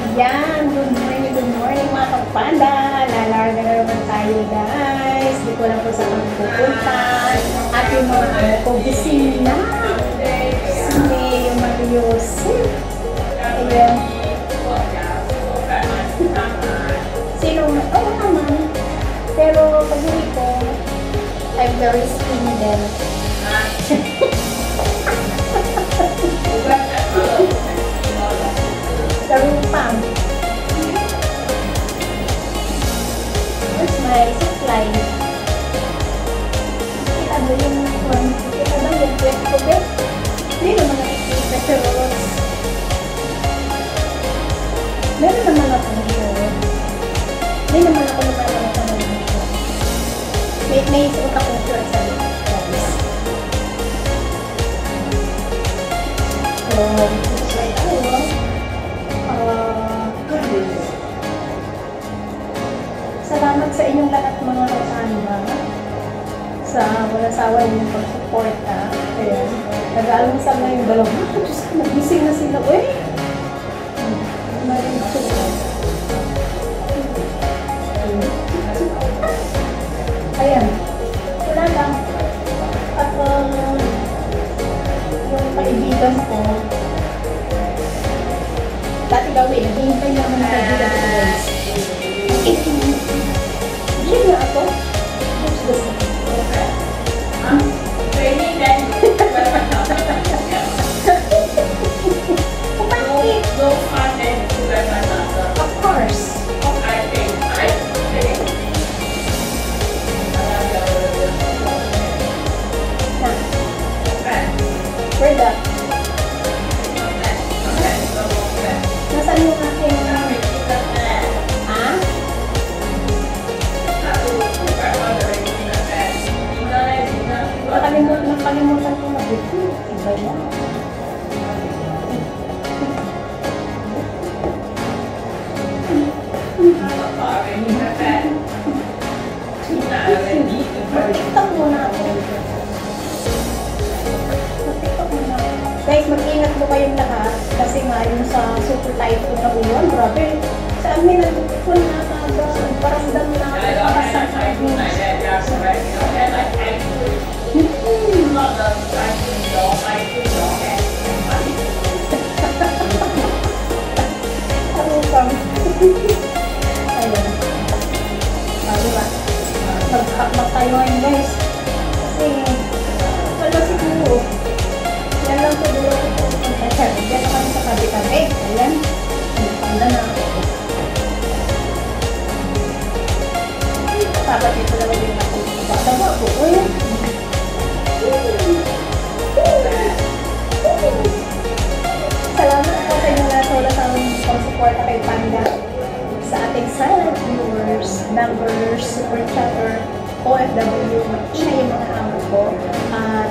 Ayan, good morning mga kapanda. Lalarga na naman tayo guys. Di ko lang po sa kami pupunta. At yung mga ano ko, bisina. Si Mayo Mariosep. Ayan. Sino? Oo naman. Pero pag hindi ko, I'm very skinny then. Karupang. Where's my supply? Kita ba yung one? Kita ba yung pwet ko ba? Hindi naman nakikita churros. Meron naman ako ng churros. Hindi naman ako lumalabas ng churros. May isuot akong churros sa guys. So, right tayo. Salamat sa inyong lahat mga kasama sa walang sawa ninyong pag-suporta. Ayan. Nag-aalmusal na yung dalawa. Diyos ko, nagising na sila. Uy! Ayan. Wala lang. At yung kaibigan ko, dati gawin, naghihintay naman na kaibigan ko guys. Diyan na ako. Training then. Bakit? Go on then to my mother. Of course. I think. Where the? Nasaan yung aking nakalimutan ko na dito. Iba yan. Mag-tiktok muna ako. Mag-tiktok muna ako. Guys, mag-ingat mo kayong lahat. Kasi nga yung sa super typhoon na uwan, grabe. Sa amin, nag-typhoon na paramdam na parasang ayun. Diba? Mag-hakbak tayo ngayon guys. Kasi wala siguro. Yan lang siguro ito. Diyan na kami sa kabi-kabi. Ayan. Nagpanda na ako. Dapat ito lang din ako. Tama ako. Uy. Salamat po sa inyo lahat sa wala sa pang-suporta kay Panda. Sa ating silent viewers, numbers, super chatter, OFW, mag-ina yung mga amo ko. At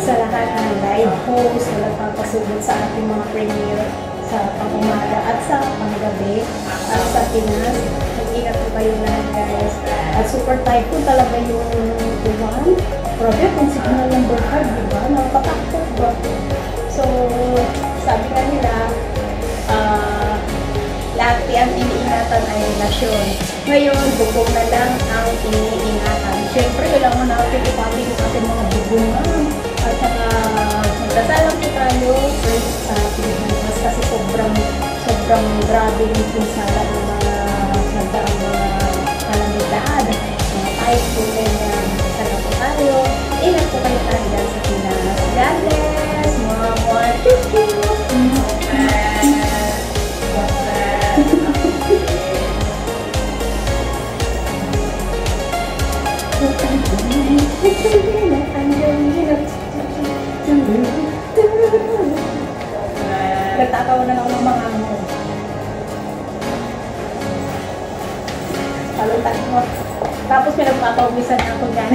sa lahat ng live host, walang papasugod sa ating mga premiere sa pang-umaga at sa pang-gabi at sa Pinas. Mag-ingat po kayo lahat guys. At super typhoon talaga yung uwan. Grabe, kung signal ng bird, diba? Nakatakot ba? So, sabi nga nila, lahat ang iniingatan ay relasyon. Ngayon, bubong na lang ang iniingatan. Siyempre, kailangan natin ipamig yung ating mga bubungan. At saka, magdasalang po tayo first sa Pilipinas kasi sobrang grabe yung pinsala ng mga nagdaang mga kalamidad. Mga typhoon, ganyan. Sana po tayo. Ingat po kayo tayo dyan sa Pinas. God bless! Mga chuchu! Nagtatawa na ako ng mga amo. Talutan mo. Tapos pinagpapawisan ako dyan.